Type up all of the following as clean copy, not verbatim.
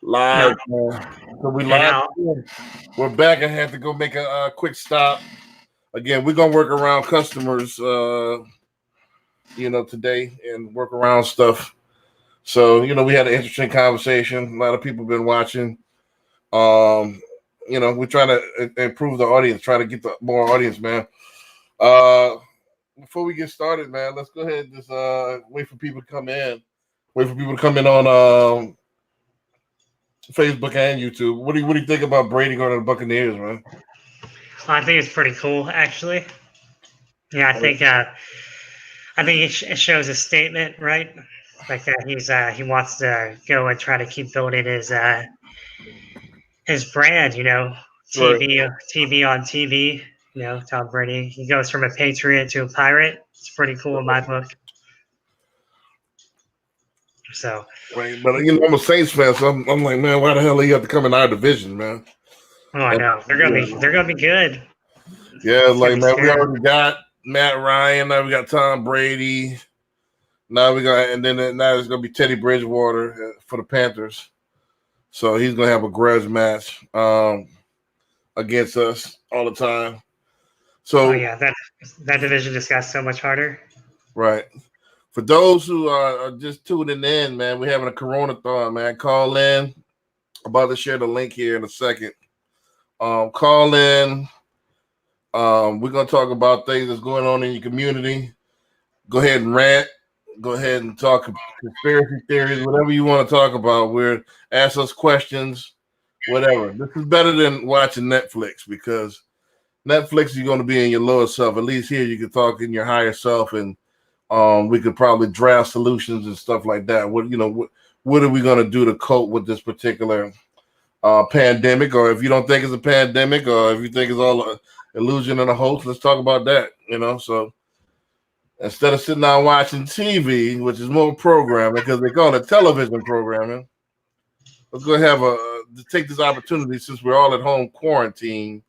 Live, No, So we and live. now, We're back. I had to go make a quick stop. Again, we're gonna work around customers, today and work around stuff. So, we had an interesting conversation. A lot of people been watching. Um, we're trying to improve the audience, try to get the more audience, man. Uh, Before we get started, man, let's go ahead and just wait for people to come in. Wait for people to come in on Facebook and YouTube. What do you think about Brady going to the Buccaneers, man? I think it's pretty cool, actually. Yeah, I think it shows a statement, right? Like that he wants to go and try to keep building his brand. Right. TV on TV. Tom Brady. He goes from a patriot to a pirate. It's pretty cool in my book. So, Right. But I'm a Saints fan, so I'm like, man, why the hell he have to come in our division, man? oh, I And, know they're gonna be good. yeah, It's gonna like be man, we scary. already got Matt Ryan. Now we got Tom Brady. Now we got, and then now it's gonna be Teddy Bridgewater for the Panthers. So he's gonna have a grudge match against us all the time. Oh So yeah, that division just got so much harder. right. For those who are just tuning in, man, we're having a Corona THON, man. Call in. I'm about to share the link here in a second. Call in. We're gonna talk about things that's going on in your community. Go ahead and rant. Go ahead and talk conspiracy theories, whatever you want to talk about. Ask us questions, whatever. This is better than watching Netflix because Netflix you're going to be in your lower self. At least here you can talk in your higher self, and we could probably draft solutions and stuff like that. What are we going to do to cope with this particular pandemic? Or if you don't think it's a pandemic, or if you think it's all a illusion and a hoax, let's talk about that. So instead of sitting down watching TV, which is more programming because they call it television programming, let's go to take this opportunity since we're all at home quarantine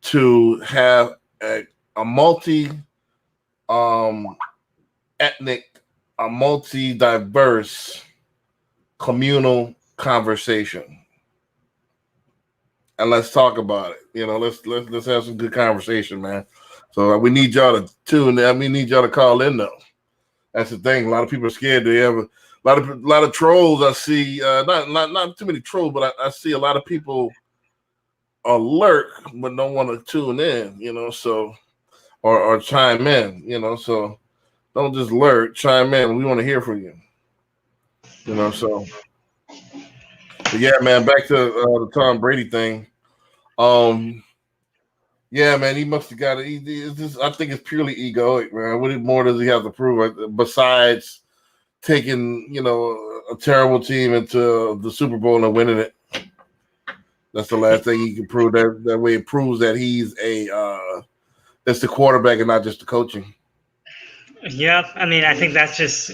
to have a multi ethnic, a multi diverse communal conversation. And let's talk about it. Let's have some good conversation, man. So we need y'all to tune in. We need y'all to call in though. That's the thing. A lot of people are scared. They have a lot of trolls. I see not too many trolls, but I see a lot of people alert but don't want to tune in. So or chime in. So don't just lurk, chime in. We want to hear from you. So. But yeah, man. Back to the Tom Brady thing. Yeah, man, he must have got it. I think it's purely egoic, man. What more does he have to prove besides taking, a terrible team into the Super Bowl and winning it? That's the last thing he can prove. That way, it proves that he's that's the quarterback and not just the coaching. Yeah, I mean, I think that's just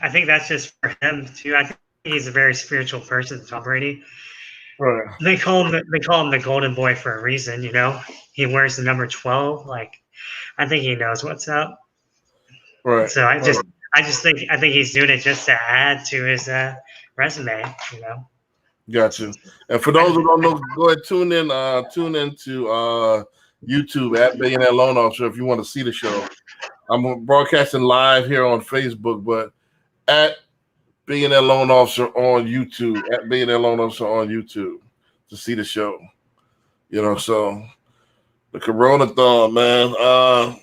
I think that's just for him too. I think he's a very spiritual person, Tom Brady. Right. They call him the Golden Boy for a reason. He wears the number 12. Like, I think he knows what's up. Right. So I think he's doing it just to add to his resume. Gotcha. And for those who don't know, go ahead tune into YouTube at Billionaire Loan Officer if you want to see the show. I'm broadcasting live here on Facebook, but at Billionaire Loan Officer on YouTube, at Billionaire Loan Officer on YouTube to see the show. So the Corona THON, man.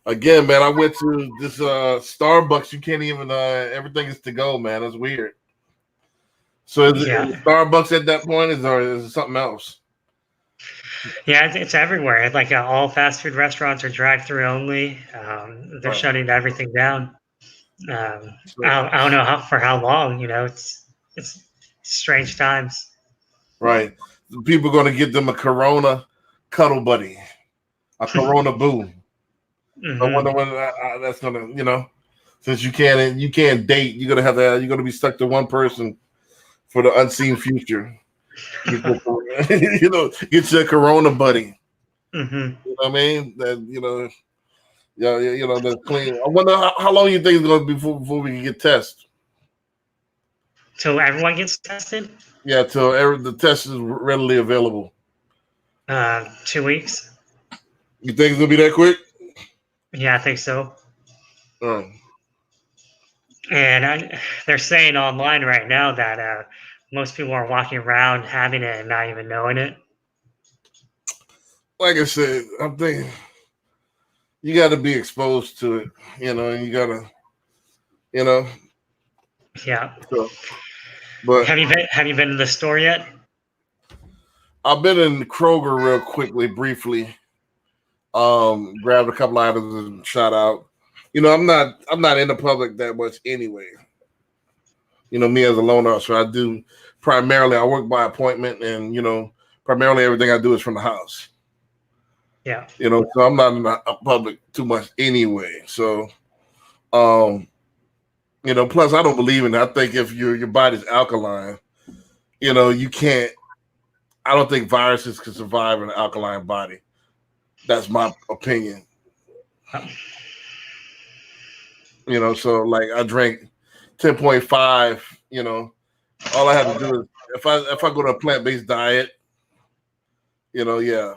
Again, man, I went to this Starbucks. You can't even everything is to go, man. It's weird. So is it Starbucks at that point, or is it something else? Yeah, it's everywhere. Like all fast food restaurants are drive-through only. They're shutting everything down. I don't know for how long. It's strange times. Right. People are going to give them a Corona cuddle buddy, a Corona boo. Mm-hmm. I wonder when that's going to, since you can't date, you're going to be stuck to one person for the unseen future. Get your Corona buddy. Mm-hmm. You know what I mean? That that's clean. I wonder how long you think it's going to be before we can get tested. So everyone gets tested. Yeah, till the test is readily available. 2 weeks. You think it's gonna be that quick? Yeah, I think so. Um, And they're saying online right now that most people are walking around having it and not even knowing it. like I said, I'm thinking you got to be exposed to it, and you gotta, you know. Yeah. So, but Have you been to the store yet? I've been in Kroger real quickly, briefly. Grabbed a couple items and shot out. I'm not in the public that much anyway. Me as a loan officer, I work by appointment, and primarily everything I do is from the house. Yeah. So I'm not in the public too much anyway. So, um, plus I don't believe in it. I think if your body's alkaline, you can't. I don't think viruses can survive in an alkaline body. That's my opinion. So like I drink 10.5. All I have to do is if I go to a plant-based diet, yeah.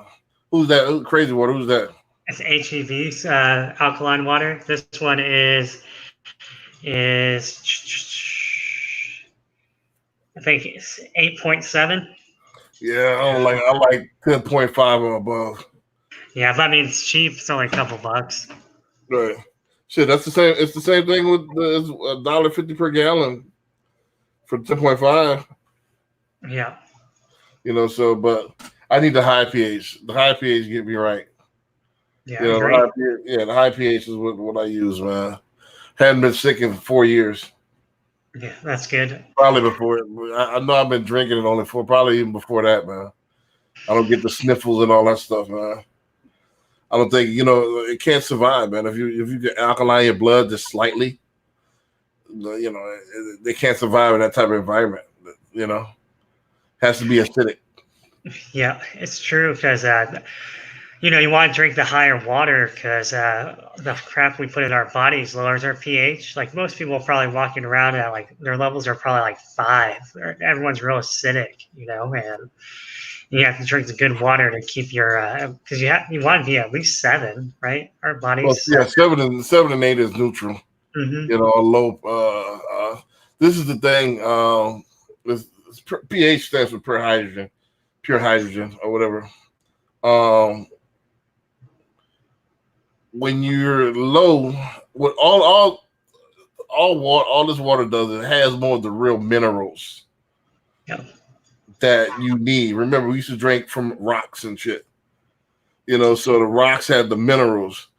Who's that? Crazy water. Who's that? It's HEV's alkaline water. This one is I think it's 8.7. Yeah, I like 10.5 or above. Yeah, but I mean it's cheap. It's only a couple bucks. Right. Shit, that's the same. It's the same thing with the $1.50 per gallon for 10.5. Yeah. So but I need the high pH. The high pH get me right. Yeah, I agree. The high pH is what I use, man. Hadn't been sick in 4 years. Yeah, that's good. Probably before. I know I've been drinking it only probably even before that, man. I don't get the sniffles and all that stuff, man. I don't think it can't survive, man. If you get alkaline in your blood just slightly, they can't survive in that type of environment. Has to be acidic. Yeah, it's true because you want to drink the higher water because the crap we put in our bodies lowers our pH. Like most people are probably walking around at like their levels are probably like 5. Everyone's real acidic, and you have to drink the good water to keep your because you want to be at least 7, right? Our Well, bodies. yeah, 7 and 8 is neutral. Mm-hmm. A low. This is the thing. pH stands for pure hydrogen, or whatever. When you're low, what all this water does, it has more of the real minerals Yeah. that you need. Remember, we used to drink from rocks and shit. So the rocks had the minerals.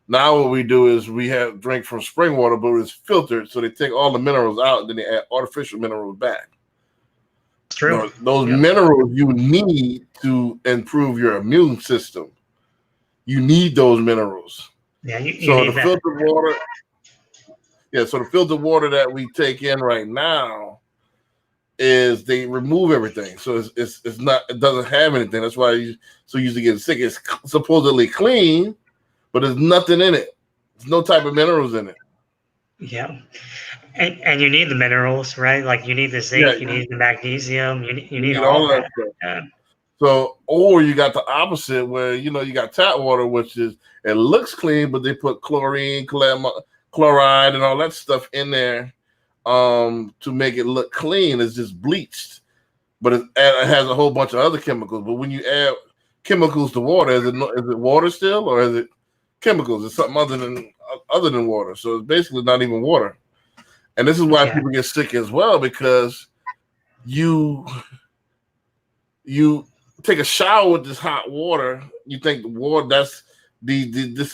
Now what we do is we have drink from spring water, but it's filtered, so they take all the minerals out, and then they add artificial minerals back. It's true. Those minerals you need to improve your immune system. You need those minerals. Yeah, you So need the that. filtered water. Yeah, so the filtered water that we take in right now is they remove everything, so it's not, it doesn't have anything. That's why you so usually get sick. It's supposedly clean, but there's nothing in it. There's no type of minerals in it. Yeah, and you need the minerals, right? Like you need the zinc, you need the magnesium, you need need all all that that. stuff. Yeah. So, or you got the opposite where you got tap water, which is it looks clean, but they put chloride and all that stuff in there to make it look clean. It's just bleached, but it has a whole bunch of other chemicals. But when you add chemicals to water, is it water still, or is it chemicals? It's something other than water. So it's basically not even water. And this is why people get sick as well, because you take a shower with this hot water, you think the water this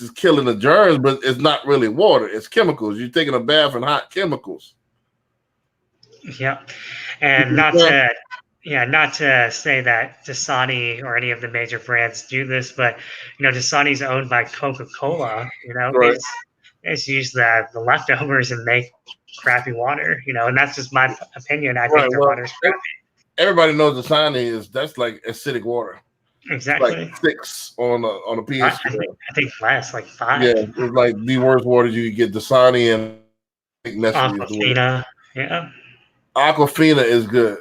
is killing the germs, but it's not really water, it's chemicals. You're taking a bath in hot chemicals. Yeah, and not to say that Dasani or any of the major brands do this, but Dasani's owned by Coca-Cola. Right. They use the leftovers and make crappy water. And that's just my opinion. I think their water's crappy. Everybody knows Dasani that's like acidic water. Exactly. Like 6 on a pH scale. I think less, like 5. Yeah, it's like the worst water you could get. Dasani and Nestle. Aquafina. Yeah. Aquafina is good.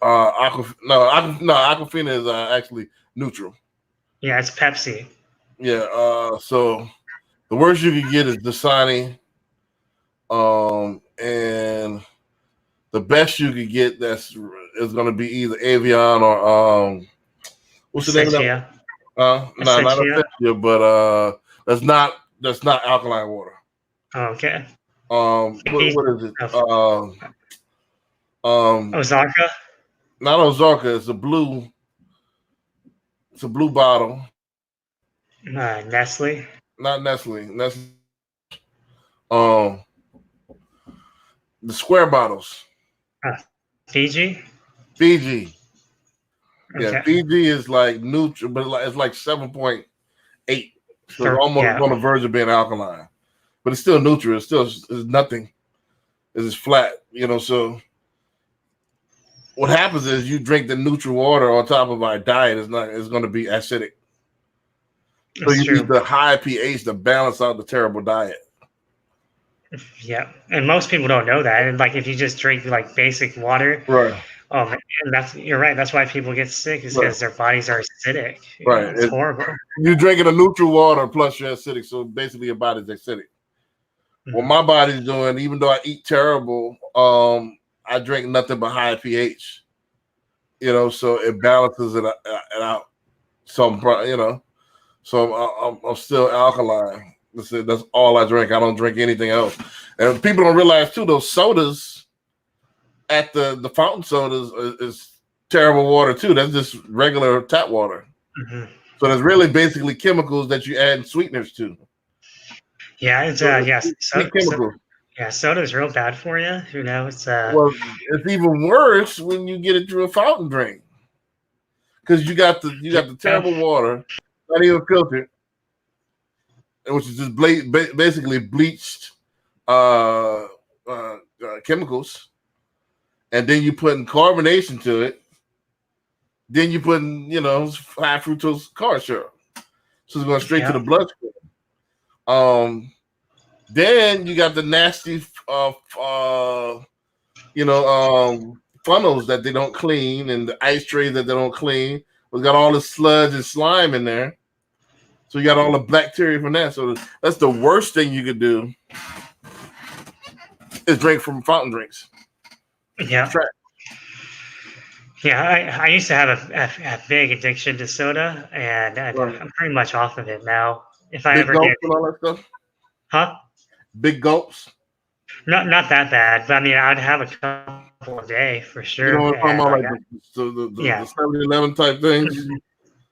Aquafina is actually neutral. Yeah, it's Pepsi. Yeah. So the worst you could get is Dasani. And the best you could get is going to be either Avion or what's the name of that? Essentia. No, not Essentia. Essentia, but that's not alkaline water. Okay. What is it? Osaka. Not Ozarka. It's a blue bottle. Nestle. Not Nestle. Nestle. Um, the square bottles. Fiji. Fiji. Yeah, Okay. Fiji is like neutral, but it's like 7.8. So it's almost Yeah. on the verge of being alkaline. But it's still neutral. It's nothing. It's just flat, so what happens is you drink the neutral water on top of our diet it's going to be acidic. So That's you true. need the high pH to balance out the terrible diet. Yeah, and most people don't know that. And like, if you just drink like basic water, Right. oh man, you're right. That's why people get sick, is Right. because their bodies are acidic. Right. It's horrible. You're drinking a neutral water plus you're acidic, so basically your body's acidic. What my body's doing, even though I eat terrible, I drink nothing but high pH. So it balances it out. So I'm still alkaline. That's all I drink. I don't drink anything else. And people don't realize too, those sodas at the fountain sodas is terrible water too. That's just regular tap water. Mm-hmm. So there's really basically chemicals that you add sweeteners to. Yeah, it's chemicals. soda is real bad for you. It's Well, it's even worse when you get it through a fountain drink, because you got the terrible water, not even filtered, which is just basically bleached chemicals, and then you put in carbonation to it. Then you put in high fructose corn syrup, so it's going straight to the bloodstream. Then you got the nasty funnels that they don't clean, and the ice trays that they don't clean. We got all the sludge and slime in there. So you got all the bacteria from that. So that's the worst thing you could do, is drink from fountain drinks. Yeah. Yeah, I used to have a big addiction to soda, and I'm pretty much off of it now. If I ever get and all that stuff, big gulps. Not that bad, but I mean, I'd have a couple a day for sure. You know what I'm talking about, the 7-Eleven type things,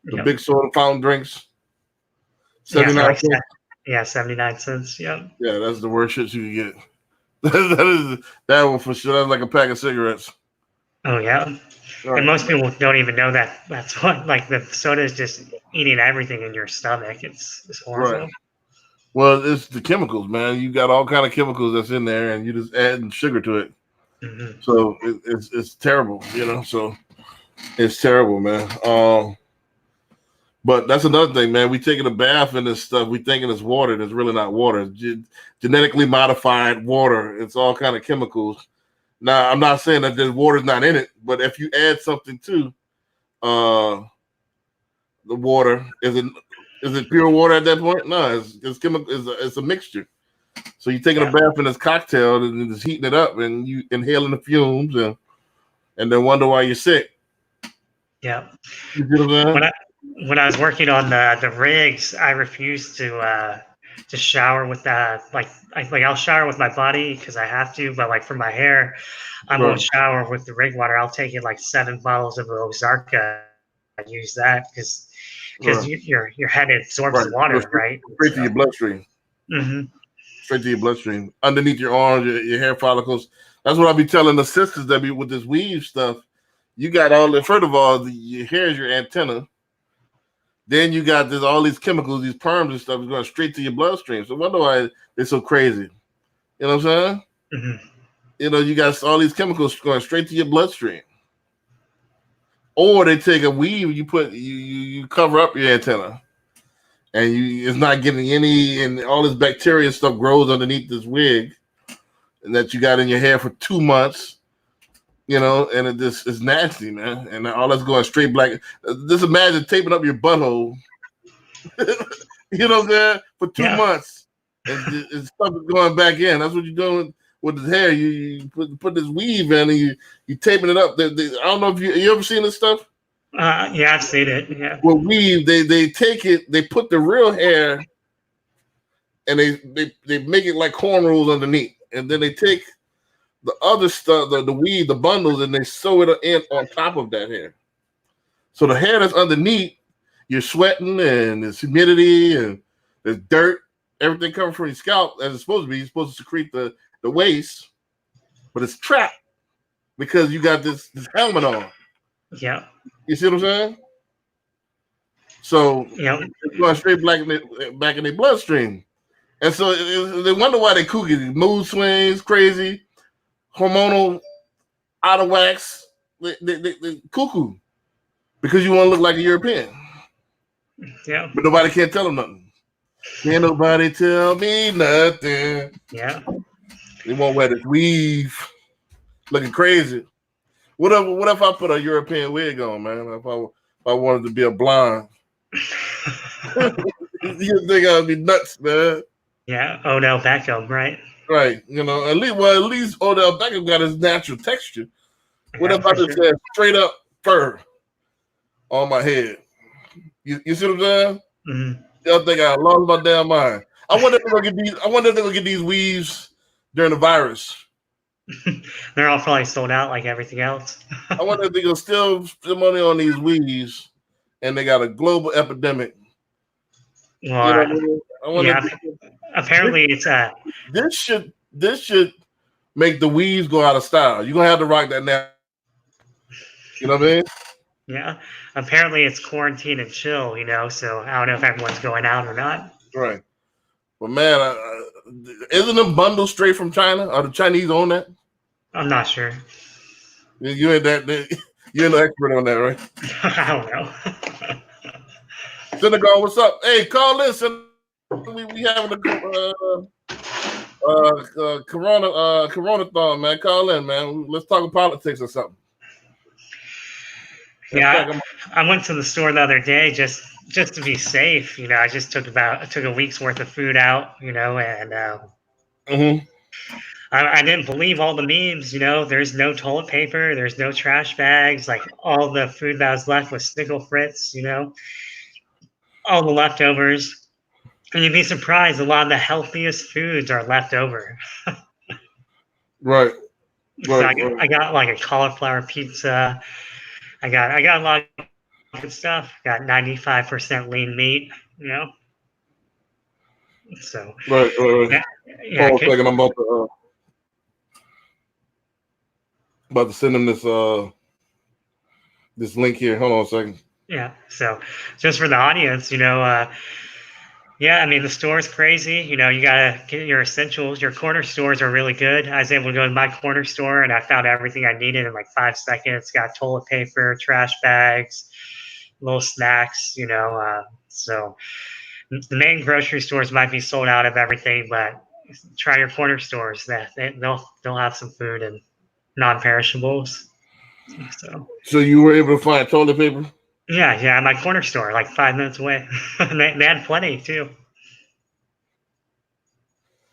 the big soda fountain drinks. 79 cents. Yeah, 79 cents. Yep. Yeah, that's the worst shit you can get. that one for sure. That's like a pack of cigarettes. Oh yeah. Right. And most people don't even know that. That's what, like, the soda is just eating everything in your stomach. It's horrible. Right. Well, it's the chemicals, man. You got all kind of chemicals that's in there, and you just adding sugar to it. Mm-hmm. So it's terrible, So it's terrible, man. But that's another thing, man. We taking a bath in this stuff. We thinking it's water, and it's really not water. It's genetically modified water. It's all kind of chemicals. Now, I'm not saying that the water's not in it, but if you add something to the water, is it pure water at that point? No, it's chemical. It's a mixture. So you're taking a bath in this cocktail and just heating it up, and you inhaling the fumes, and then wonder why you're sick. Yeah. You know what I'm saying? When I was working on the rigs, I refused to shower with that. I'll shower with my body because I have to, but like for my hair, I won't shower with the rig water. I'll take it like 7 bottles of Ozarka and use that because your head absorbs water, right? Straight to your bloodstream. Mm-hmm. Straight to your bloodstream, underneath your arms, your hair follicles. That's what I be telling the sisters that be with this weave stuff. You got all the, first of all, your hair is your antenna. Then you got all these chemicals, these perms and stuff is going straight to your bloodstream. So I wonder why they're so crazy. You know what I'm saying? Mm-hmm. You got all these chemicals going straight to your bloodstream. Or they take a weave, you cover up your antenna, and it's not getting any, and all this bacteria stuff grows underneath this wig, and that you got in your hair for 2 months, you know, and it just is nasty, man. And all that's going straight black. Just imagine taping up your butthole, you know what I'm saying, for 2 months, and stuff is going back in. That's what you're doing with the hair. You put this weave in, and you taping it up. I don't know if you ever seen this stuff. Yeah, I've seen it. Yeah. Well, weave, they take it, they put the real hair, and they make it like cornrows underneath, and then they take the other stuff, the weave, the bundles, and they sew it in on top of that hair. So the hair that's underneath, you're sweating, and there's humidity, and there's dirt, everything coming from your scalp as it's supposed to be. You're supposed to secrete the waste, but it's trapped because you got this helmet on. Yeah. You see what I'm saying? So it's going straight back in their bloodstream. And so they wonder why they kooky. Mood swings, crazy, hormonal, out of wax, they cuckoo. Because you want to look like a European. Yeah. But nobody can't tell them nothing. Can't nobody tell me nothing. Yeah. They won't wear this weave. Looking crazy. What if I put a European wig on, man? If I wanted to be a blonde. You think I'd be nuts, man. Yeah, Odell Beckham, right? Right. You know, at least Odell Beckham got his natural texture. What if I just had straight up fur on my head? You see what I'm saying? Mm-hmm. Y'all think I lost my damn mind. I wonder if they're gonna get these weaves during the virus. They're all probably sold out like everything else. I wonder if they're gonna still spend money on these weaves, and they got a global epidemic. Well, you know, apparently it's this should make the weaves go out of style. You're gonna have to rock that now. You know what I mean? Yeah. Apparently it's quarantine and chill, you know, so I don't know if everyone's going out or not. Right. But man, isn't them bundles straight from China? Are the Chinese on that? I'm not sure. You ain't you're no expert on that, right? I don't know. Senegal, what's up? Hey, call in. We having a Corona THON, man. Call in, man. Let's talk politics or something. Yeah, I went to the store the other day just to be safe. You know, I just took a week's worth of food out. You know, and I didn't believe all the memes. You know, there's no toilet paper, there's no trash bags. Like all the food that was left was Snickle Fritz. You know, all the leftovers. And you'd be surprised, a lot of the healthiest foods are left over. Right. So I got like a cauliflower pizza. I got a lot of good stuff. Got 95% lean meat, you know. So right. Yeah. Hold on a second. I'm about to send him this link here. Hold on a second. Yeah. So just for the audience, you know, yeah, I mean, the store's crazy. You know, you got to get your essentials. Your corner stores are really good. I was able to go to my corner store and I found everything I needed in like 5 seconds. Got toilet paper, trash bags, little snacks, you know. So the main grocery stores might be sold out of everything, but try your corner stores. They'll have some food and non-perishables. So you were able to find toilet paper? Yeah, my corner store, like 5 minutes away. they had plenty too.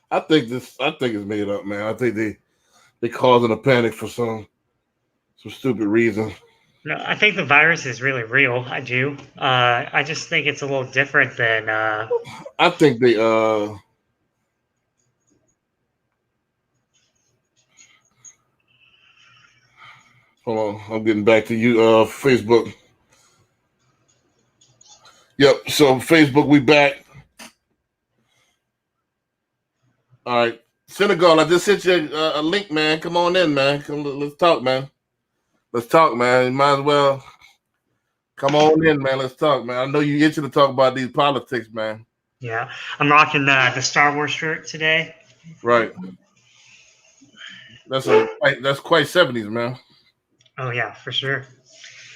I think it's made up, man. I think they causing a panic for some stupid reason. No, I think the virus is really real. I do. I just think it's a little different than. I think they. Hold on, I'm getting back to you. Facebook. Yep. So Facebook, we back. All right, Senegal. I just sent you a link, man. Come on in, man. Let's talk, man. Let's talk, man. You might as well come on in, man. Let's talk, man. I know you itching to talk about these politics, man. Yeah, I'm rocking the Star Wars shirt today. Right. That's quite 70s, man. Oh yeah, for sure.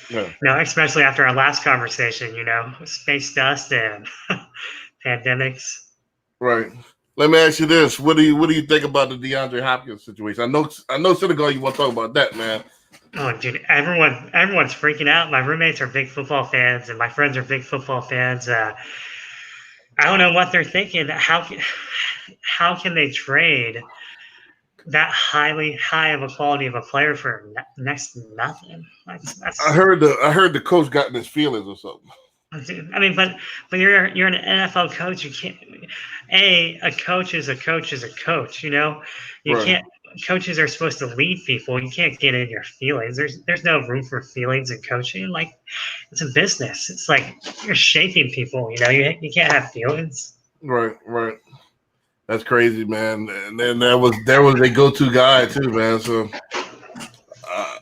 Yeah. No, especially after our last conversation, you know, space dust and pandemics. Right. Let me ask you this: What do you think about the DeAndre Hopkins situation? I know, Senegal, you want to talk about that, man. Oh, dude, everyone's freaking out. My roommates are big football fans, and my friends are big football fans. I don't know what they're thinking. How can they trade that high of a quality of a player for next to nothing? I That's heard the coach got in his feelings or something. I mean, but you're an NFL coach. You can't. A coach is a coach is a coach. You know, you Right, can't. Coaches are supposed to lead people. You can't get in your feelings. There's no room for feelings in coaching. Like it's a business. It's like you're shaping people. You know, you can't have feelings. right. That's crazy, man. And then there was a go-to guy too, man. So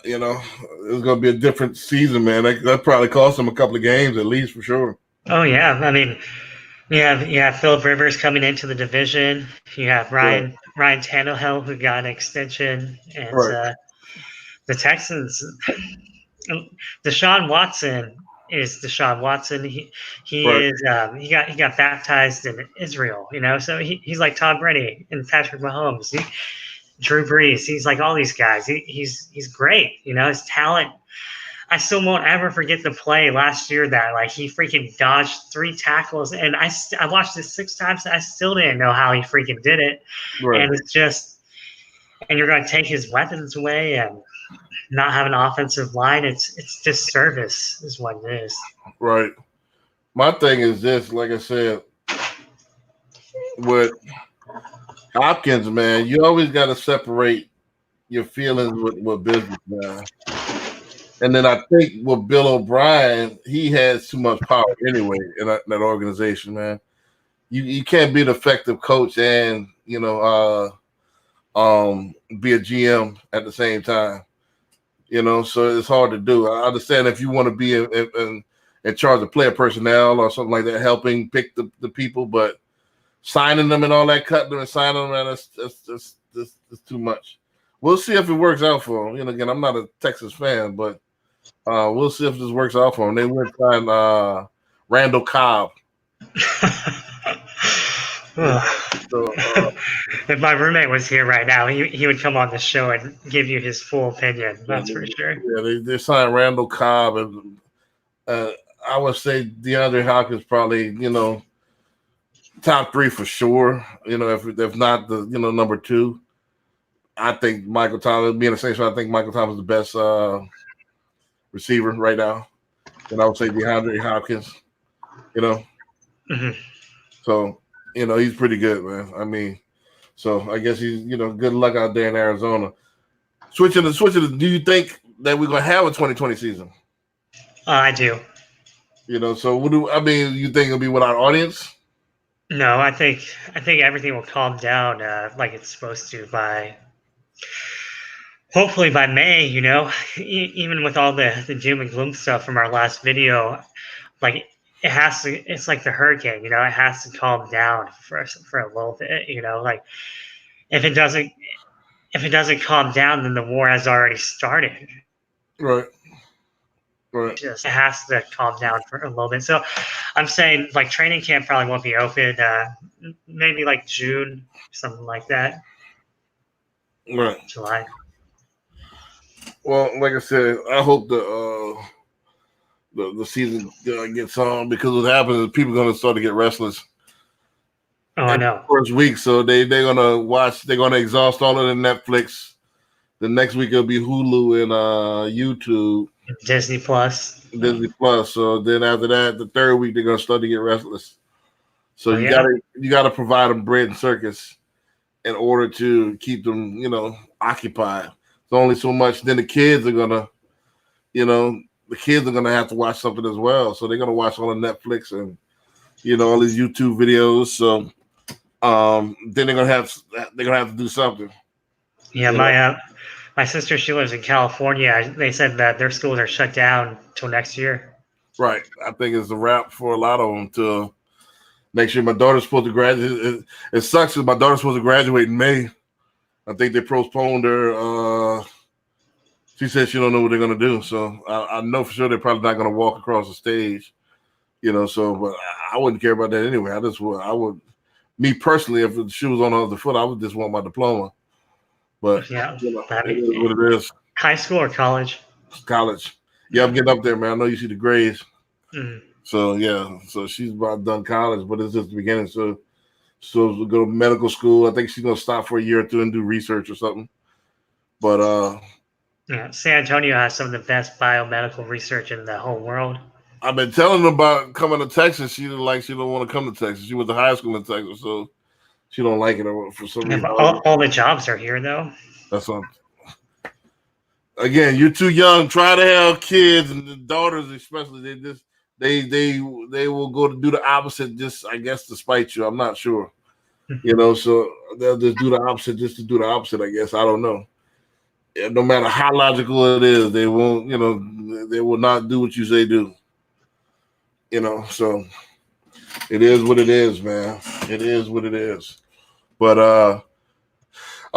you know, it was gonna be a different season, man. That probably cost him a couple of games at least for sure. Oh yeah, I mean, you have Philip Rivers coming into the division. You have Right, Ryan Tannehill who got an extension, and right, the Texans. Deshaun Watson is Deshaun Watson. He right, is he got baptized in Israel, you know. So he's like Tom Brady and Patrick Mahomes, Drew Brees. He's like all these guys. He's great, you know. His talent. I still won't ever forget the play last year that like he freaking dodged 3 tackles, and I watched it 6 times. I still didn't know how he freaking did it, right, and it's just and you're going to take his weapons away and not have an offensive line. It's disservice is what it is. right. My thing is this, like I said, with Hopkins, man, you always got to separate your feelings with business, man. And then I think with Bill O'Brien, he has too much power anyway in that organization, man. You can't be an effective coach and be a GM at the same time. You know, so it's hard to do. I understand if you want to be in charge of player personnel or something like that, helping pick the people, but signing them and all that, cutting them and signing them, man, that's too much. We'll see if it works out for him. You know, again, I'm not a Texas fan, but we'll see if this works out for him. They went find Randall Cobb. So, If my roommate was here right now, he would come on the show and give you his full opinion. yeah, That's for sure. they signed Randall Cobb, and I would say DeAndre Hopkins probably top 3 for sure. You know, if not the number 2. I think Michael Thomas, being the same spot, I think Michael Thomas is the best receiver right now. And I would say DeAndre Hopkins, you know. Mm-hmm. So, he's pretty good, man. I mean, so I guess he's, good luck out there in Arizona. Switching to, do you think that we're going to have a 2020 season? I do. So you think it'll be without audience? No, I think everything will calm down like it's supposed to hopefully by May. You know, even with all the doom and gloom stuff from our last video, like it has to. It's like the hurricane. You know, it has to calm down for a little bit. You know, like if it doesn't calm down, then the war has already started. Right. It has to calm down for a little bit. So I'm saying like training camp probably won't be open. Maybe like June, something like that. Right. July. Well, like I said, I hope the season gets on, because what happens is people are going to start to get restless. Oh, I know. First week, so they're gonna watch. They're gonna exhaust all of the Netflix. The next week it'll be Hulu and YouTube, Disney Plus. Disney Plus. So then after that, the third week they're gonna start to get restless. So you gotta provide them bread and circus in order to keep them, occupied. It's only so much. Then the kids are gonna have to watch something as well. So they're gonna watch all the Netflix and all these YouTube videos. So then they're gonna have to do something. Yeah, my sister, she lives in California. They said that their schools are shut down till next year. Right. I think it's a wrap for a lot of them to next year. My daughter's supposed to graduate. It sucks because my daughter's supposed to graduate in May. I think they postponed her. She said she don't know what they're gonna do. So I know for sure they're probably not gonna walk across the stage. So but I wouldn't care about that anyway. I would me personally, if the shoe was on the other foot, I would just want my diploma. But Yeah, it is what it is. high school or college? College. Yeah, I'm getting up there, man. I know you see the grades. Mm. So yeah, so she's about done college, but it's just the beginning. So we'll go to medical school. I think she's gonna stop for a year or two and do research or something. But Yeah, San Antonio has some of the best biomedical research in the whole world. I've been telling her about coming to Texas. She didn't like. She don't want to come to Texas. She went to high school in Texas, so she don't like it for some Yeah, reason. but all the jobs are here, though. That's on. Again, you're too young. Try to have kids and the daughters, especially. They will go to do the opposite. Just I guess to spite you. I'm not sure. So they'll just do the opposite just to do the opposite. I guess I don't know. No matter how logical it is, they won't. They will not do what you say do. So it is what it is, man. It is what it is. But I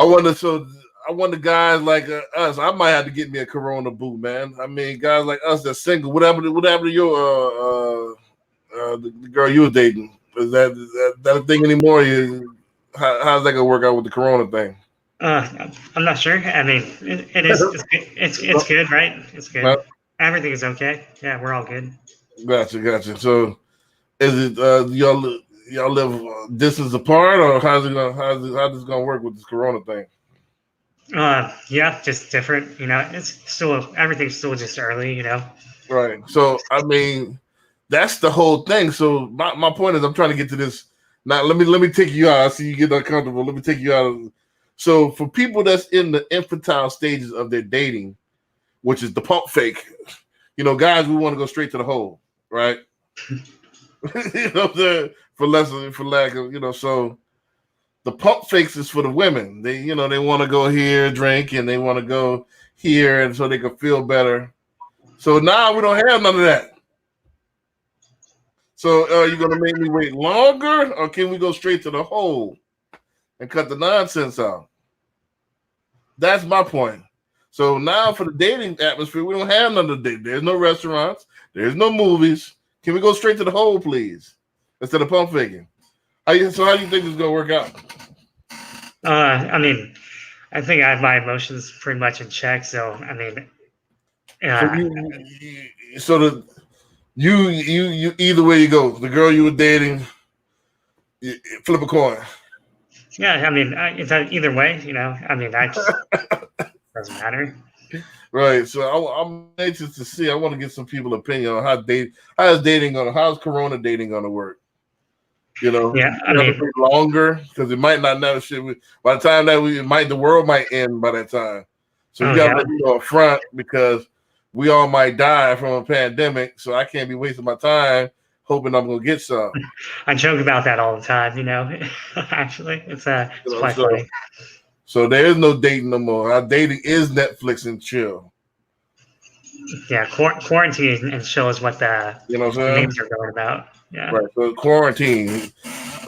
wonder guys like us. I might have to get me a Corona boot, man. I mean, guys like us that's single. Whatever to your the girl you were dating? Is that a thing anymore? How's that gonna work out with the Corona thing? I'm not sure. I mean, it is. It's good, right? It's good. Everything is okay. Yeah, we're all good. Gotcha. So, is it y'all live distance apart, or how's this gonna work with this Corona thing? Yeah, just different. It's still everything's still just early. Right. So, I mean, that's the whole thing. So, my point is, I'm trying to get to this. Now, let me take you out. I see you get uncomfortable. Let me take you out. So, for people that's in the infantile stages of their dating, which is the pump fake, guys, we want to go straight to the hole, right? What I'm saying? For lack of, so the pump fakes is for the women. They want to go here, drink, and they want to go here, and so they can feel better. So now we don't have none of that. So are you going to make me wait longer, or can we go straight to the hole and cut the nonsense out? That's my point. So now for the dating atmosphere, we don't have none of the date. There's no restaurants. There's no movies. Can we go straight to the hole, please, instead of pump faking? How do you think this is going to work out? I mean, I think I have my emotions pretty much in check. So I mean, you either way you go, the girl you were dating, you flip a coin. Yeah, I mean, it's either way. I mean, that doesn't matter. Right. So I'm anxious to see. I want to get some people's opinion on how's Corona dating gonna work. Yeah, I mean, longer because it might not know shit. By the time that the world might end by that time. So you got to be up front because we all might die from a pandemic. So I can't be wasting my time hoping I'm gonna get some. I joke about that all the time. Actually, it's quite funny. So there is no dating no more. Our dating is Netflix and chill. Yeah, quarantine and chill is what the names are going about. Yeah. Right. So quarantine.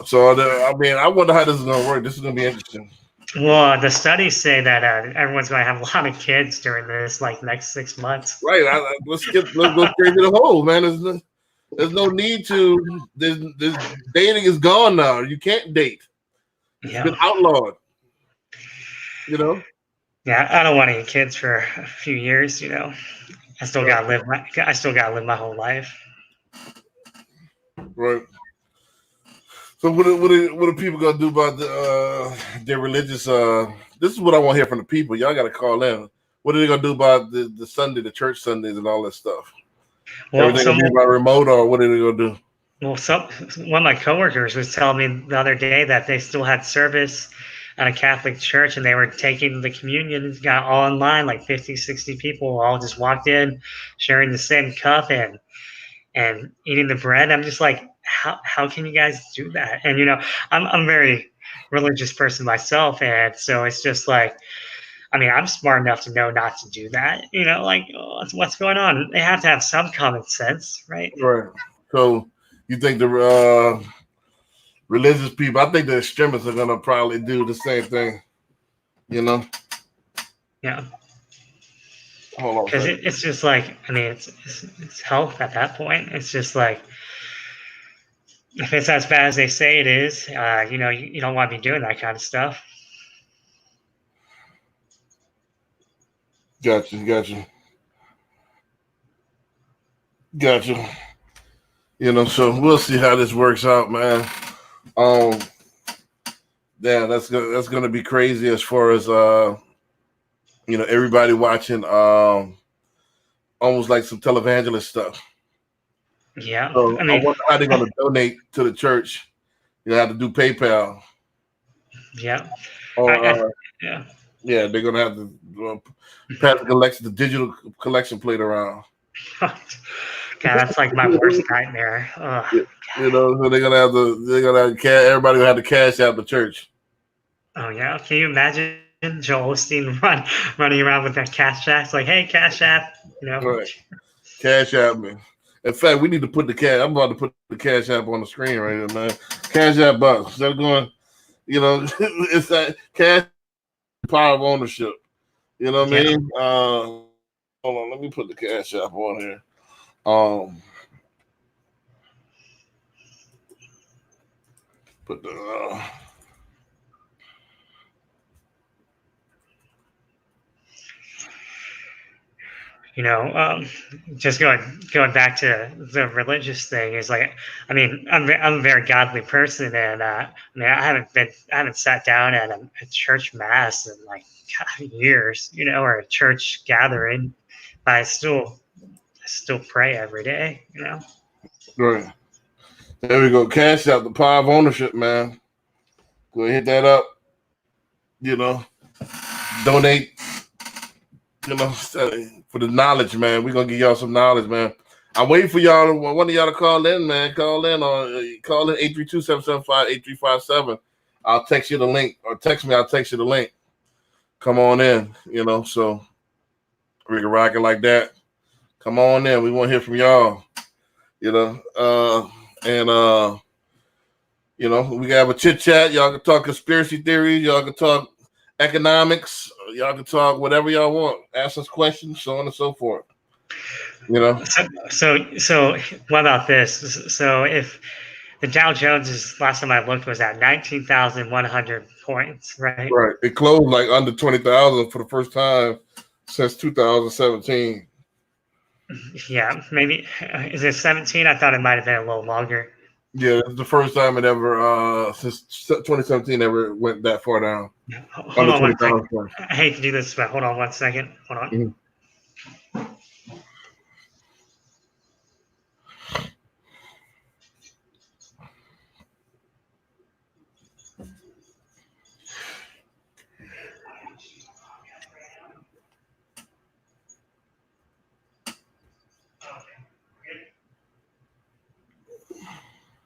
So I wonder how this is going to work. This is going to be interesting. Well, the studies say that everyone's going to have a lot of kids during this next 6 months. Right. Let's go straight to the hole, man. There's no need to. This dating is gone now. You can't date. It's been outlawed. Yeah, I don't want any kids for a few years. I still gotta live my whole life. Right. So what are people gonna do about their religious? This is what I want to hear from the people. Y'all got to call in. What are they gonna do about the Sunday, the church Sundays, and all that stuff? Well, everything gonna be about remote, or what are they gonna do? Well, one of my coworkers was telling me the other day that they still had service at a Catholic church and they were taking the communion, got all online, like 50, 60 people all just walked in, sharing the same cup and eating the bread. I'm just like, how can you guys do that? And I'm a very religious person myself, and so it's just like, I mean, I'm smart enough to know not to do that. What's going on? They have to have some common sense, right? Right. So you think the religious people? I think the extremists are gonna probably do the same thing. Yeah. Hold on. Because it's just like, I mean, it's health at that point. It's just like, if it's as bad as they say it is, you don't want to be doing that kind of stuff. Gotcha. So we'll see how this works out, man. Um, yeah, that's gonna be crazy as far as everybody watching almost like some televangelist stuff. Yeah, So I I mean, wonder how they're gonna donate to the church. You have to do PayPal yeah, or yeah. yeah, they're gonna have to pass the digital collection plate around. God, that's like my worst nightmare. Ugh. So they're gonna have everybody gonna have to cash out the church. Oh yeah, can you imagine Joel Osteen running around with that cash app? It's like, hey, cash app, you know? Right. Cash app me. In fact, we need to put the cash. I'm about to put the cash app on the screen right here, man. Cash app bucks. Instead of going, it's that cash power of ownership. You know what I Yeah. mean? Hold on, let me put the cash app on here. Put the Just going back to the religious thing is like, I mean, I'm a very godly person, and I haven't sat down at a church mass in like years, or a church gathering, but I still pray every day, right. There we go. Cash out the power of ownership, man. Go hit that up. You know, donate. For the knowledge, man. We're gonna give y'all some knowledge, man. I'm waiting for one of y'all to call in, man. Call in 832-775-8357. I'll text you the link, or text me. I'll text you the link. Come on in. So we can rock it like that. Come on in. We want to hear from y'all. We can have a chit chat. Y'all can talk conspiracy theories. Y'all can talk economics. Y'all can talk whatever y'all want. Ask us questions, so on and so forth. So what about this? So if the Dow Jones last time I looked was at 19,100 points, right? Right. It closed like under 20,000 for the first time since 2017. Yeah, maybe is it 17? I thought it might have been a little longer. Yeah, it's the first time it ever since 2017 ever went that far down. Hold Under on one second. 20,000. I hate to do this, but hold on one second. Hold on. Mm-hmm.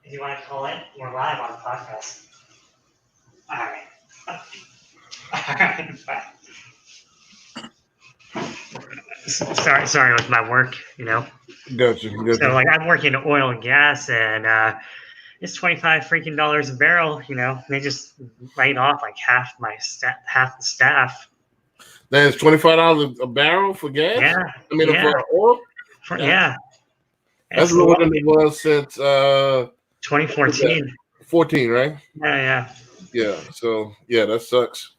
If you want to call it, we're live on the podcast. All right. All right. Sorry with my work, Gotcha. So like I'm working in oil and gas, and it's $25 a barrel. They just laid off like half the staff. That's $25 a barrel for gas. Yeah, I mean, yeah, for oil. yeah. That's lower than it was since 2014. 14, right? Yeah. Yeah. So yeah, that sucks.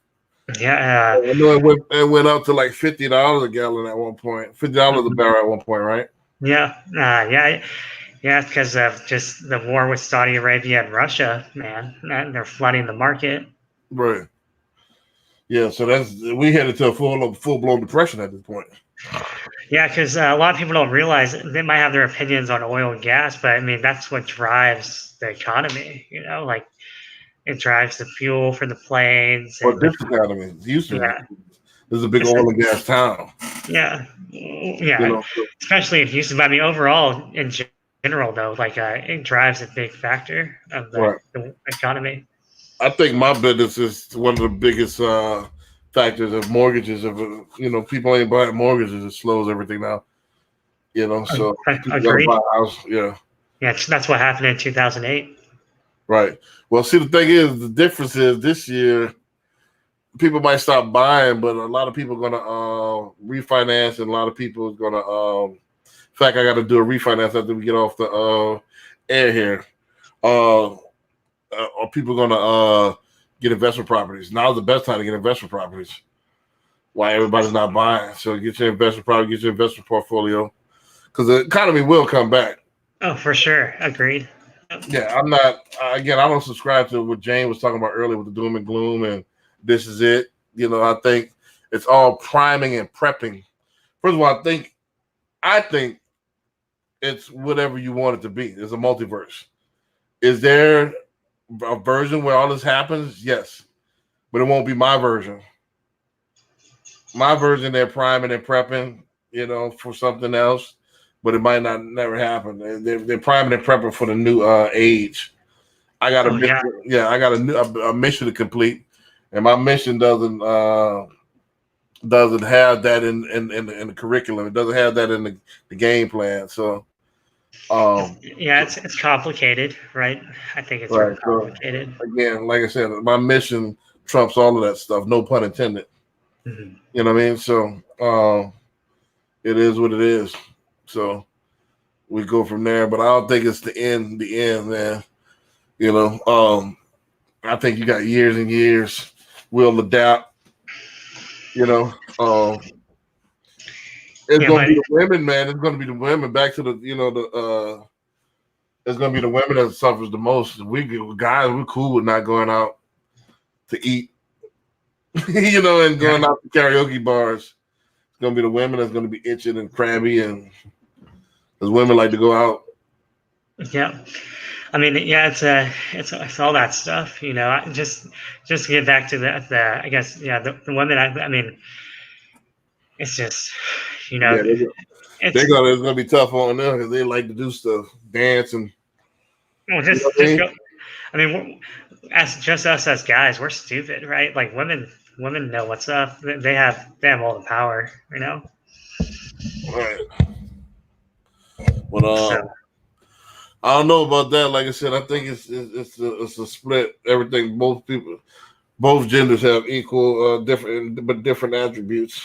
Yeah. I know it went up to like $50 a gallon at one point. $50 a barrel at one point, right? Yeah. Yeah. It's because of just the war with Saudi Arabia and Russia, man. And they're flooding the market. Right. Yeah. So we headed to a full blown depression at this point. Yeah, because a lot of people don't realize they might have their opinions on oil and gas, but I mean that's what drives the economy. Like it drives the fuel for the planes. Well, this economy, Houston, Yeah, is a big oil and gas town. yeah. Especially in Houston. But I mean, overall, in general, though, like it drives a big factor of the economy. I think my business is one of the biggest factors of mortgages. Of people ain't buying mortgages. It slows everything down. So people gotta buy a house. Yeah. Yeah, that's what happened in 2008. Right. Well, see, the thing is, the difference is this year, people might stop buying, but a lot of people are gonna refinance, and a lot of people are gonna. In fact, I got to do a refinance after we get off the air here. Are people gonna get investment properties? Now's the best time to get investment properties. why everybody's not buying. So get your investment portfolio because the economy will come back. Oh, for sure. Agreed. Yeah, I'm not. Again, I don't subscribe to what Jane was talking about earlier with the doom and gloom and this is it. I think it's all priming and prepping. First of all, I think it's whatever you want it to be. It's a multiverse. Is there a version where all this happens? Yes, but it won't be my version. My version, they're priming and prepping, for something else, but it might not never happen. They're priming and prepping for the new age. I got a mission, yeah, I got a mission to complete, and my mission doesn't have that in the curriculum. It doesn't have that in the game plan. So, it's complicated, right? I think it's right. real complicated. So, again, like I said, my mission trumps all of that stuff. No pun intended. Mm-hmm. You know what I mean? So, it is what it is. So, we go from there. But I don't think it's the end, man. I think you got years and years. We'll adapt. It's gonna be the women, man. It's gonna be the women. Back to the it's gonna be the women that suffers the most. Guys, we're cool with not going out to eat, and going out to karaoke bars. It's gonna be the women that's gonna be itching and crabby, and because women like to go out. Yeah. I mean, it's all that stuff, Just to get back to the I guess, the women. I mean, it's just, it's gonna be tough on them because they like to do stuff, dance and. Well, go. I mean, us as guys, we're stupid, right? Like women know what's up. They have all the power, Right. But I don't know about that. Like I said, I think it's a split. Everything, both genders have equal, different attributes.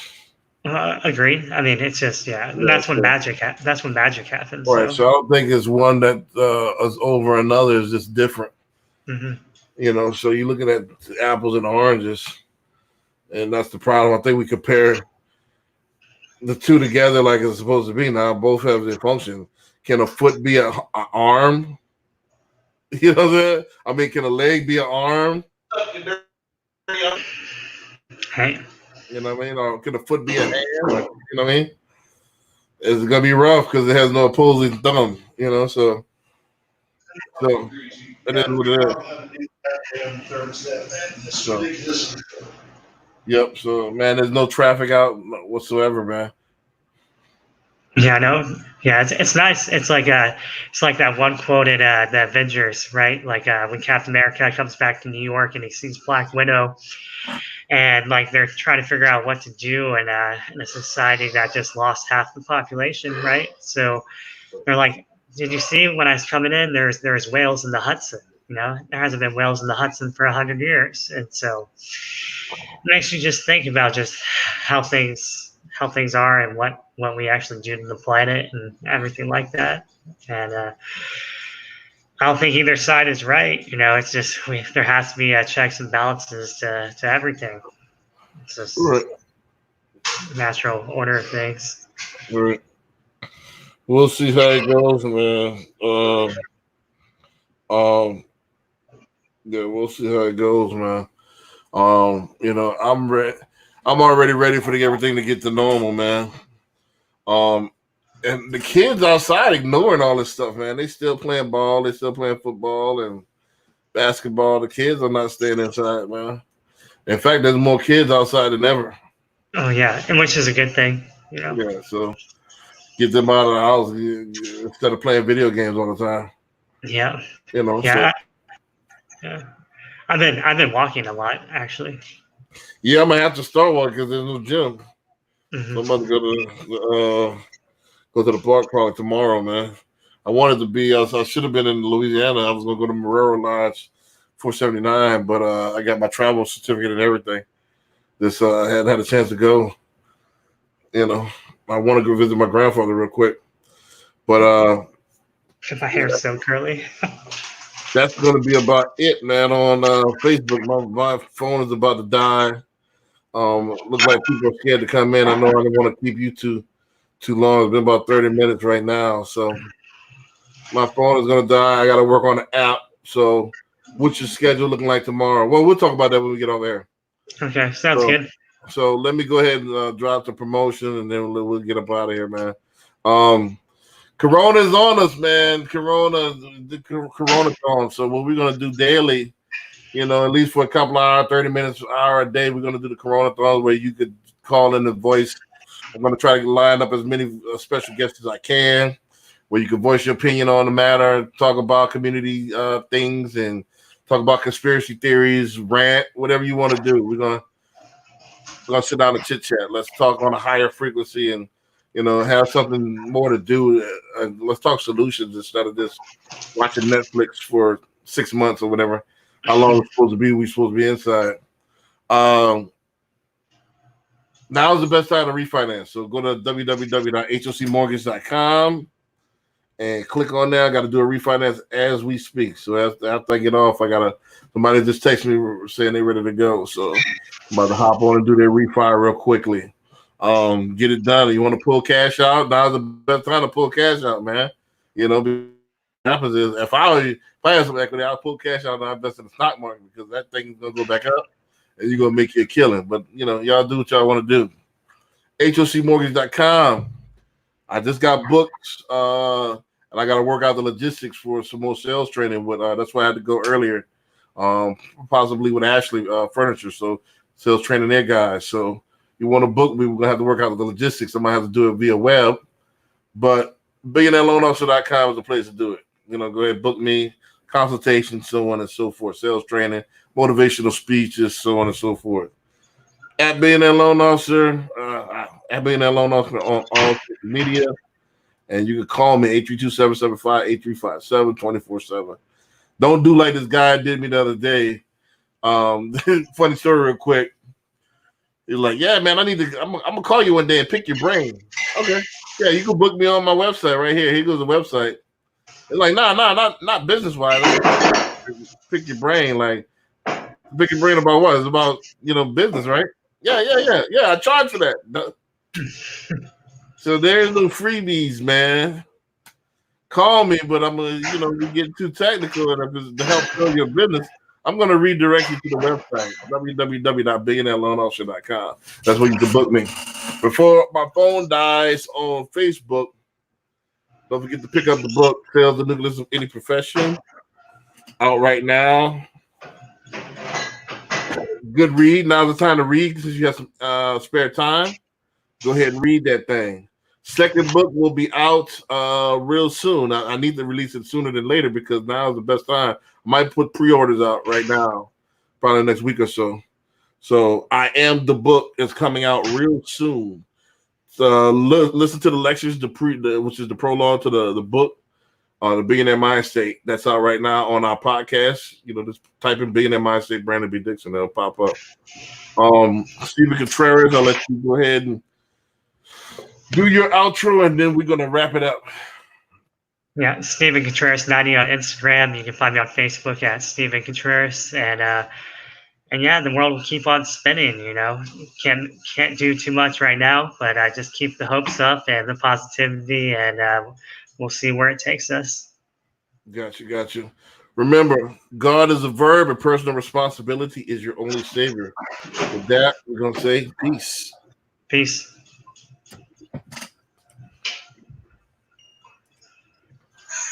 Agreed. I mean, it's just that's when magic happens. Right. So I don't think it's one that is over another. It's just different. Mm-hmm. So you're looking at apples and oranges, and that's the problem. I think we compare the two together like it's supposed to be. Now both have their function. Can a foot be an arm? You know what I'm saying? I mean, can a leg be an arm? Hey. You know what I mean? Or can a foot be a hand? You know what I mean? It's gonna be rough because it has no opposing thumb. So it is what it is. So, yep. So man, there's no traffic out whatsoever, man. Yeah, I know. Yeah, it's nice. It's like that one quote in the Avengers, right? Like when Captain America comes back to New York and he sees Black Widow, and like they're trying to figure out what to do in a society that just lost half the population, right? So they're like, "Did you see when I was coming in? There's whales in the Hudson. There hasn't been whales in the Hudson for 100 years." And so it makes you just think about just how things are and what we actually do to the planet and everything like that. And I don't think either side is right. It's just there has to be checks and balances to everything. It's just natural order of things. Right. We'll see how it goes, man. Yeah, we'll see how it goes, man. I'm already ready for everything to get to normal, man. And the kids outside ignoring all this stuff, man. They still playing ball, they still playing football and basketball. The kids are not staying inside, man. In fact, there's more kids outside than ever. Oh yeah, and which is a good thing, Yeah, so get them out of the house instead of playing video games all the time. Yeah. Yeah. Yeah. I've been walking a lot, actually. Yeah, I'm gonna have to start walking because there's no gym. Mm-hmm. So I'm about to go to the park probably tomorrow, man. I wanted to be. I should have been in Louisiana. I was gonna go to Marrero Lodge, 479, but I got my travel certificate and everything. I hadn't had a chance to go. I want to go visit my grandfather real quick, but my hair's so curly. That's going to be about it, man. On Facebook, my phone is about to die. Look like people are scared to come in. I know I don't want to keep you too long. It's been about 30 minutes right now, so my phone is gonna die. I got to work on the app. So, what's your schedule looking like tomorrow? Well, we'll talk about that when we get on air. Okay, sounds good. So let me go ahead and drop the promotion, and then we'll get up out of here, man. Corona's on us, man. The Corona THON. So what we're gonna do daily, at least for a couple of hours, 30 minutes, hour a day, we're gonna do the Corona THON where you could call in the voice. I'm gonna try to line up as many special guests as I can, where you can voice your opinion on the matter, talk about community things, and talk about conspiracy theories, rant, whatever you want to do. We're gonna sit down and chit chat. Let's talk on a higher frequency and have something more to do. Let's talk solutions instead of just watching Netflix for 6 months or whatever. How long we're supposed to be inside. Now is the best time to refinance. So go to www.hocmortgage.com and click on there. I got to do a refinance as we speak. So after I get off, somebody just text me saying they're ready to go. So I'm about to hop on and do their refi real quickly. Get it done. You want to pull cash out? Now's the best time to pull cash out, man. What happens is if I had some equity, I'll pull cash out and I invest in the stock market because that thing is gonna go back up and you're gonna make you a killing. But y'all do what y'all want to do. HOCmortgage.com. I just got books, and I got to work out the logistics for some more sales training. That's why I had to go earlier, possibly with Ashley Furniture. So sales training their guys. So you want to book me, we're gonna have to work out the logistics. I might have to do it via web, but billionaireloanofficer.com is the place to do it. Go ahead, book me, consultation, so on and so forth, sales training, motivational speeches, so on and so forth. At Billionaire Loan Officer, on all social media, and you can call me 832-775-8357 24/7. Don't do like this guy did me the other day. Funny story, real quick. He's like, "Yeah, man, I'm gonna call you one day and pick your brain." Okay, yeah, you can book me on my website right here. Here goes the website. It's like, nah, not business wise. Pick your brain, like pick your brain about what? It's about business, right? Yeah. I charge for that. So there's no freebies, man. Call me, but I'm gonna, we get too technical and to help grow your business. I'm gonna redirect you to the website, www.billionaireloanofficer.com. That's where you can book me. Before my phone dies on Facebook, don't forget to pick up the book, Sales the Nucleus of Any Profession, out right now. Good read. Now's the time to read since you have some spare time. Go ahead and read that thing. Second book will be out real soon. I need to release it sooner than later because now is the best time. I might put pre-orders out right now, probably next week or so. So I Am the Book is coming out real soon. So listen to the lectures, which is the prologue to the book, the Billionaire Mind State. That's out right now on our podcast. Just type in Billionaire Mind State, Brandon B. Dixon. It'll pop up. Stephen Contreras, I'll let you go ahead and do your outro, and then we're going to wrap it up. Yeah, Stephen Contreras 90 on Instagram. You can find me on Facebook at Stephen Contreras, and yeah, the world will keep on spinning. Can't do too much right now, but just keep the hopes up and the positivity, and we'll see where it takes us. Got you. Remember, God is a verb, and personal responsibility is your only savior. With that, we're gonna say peace. Peace.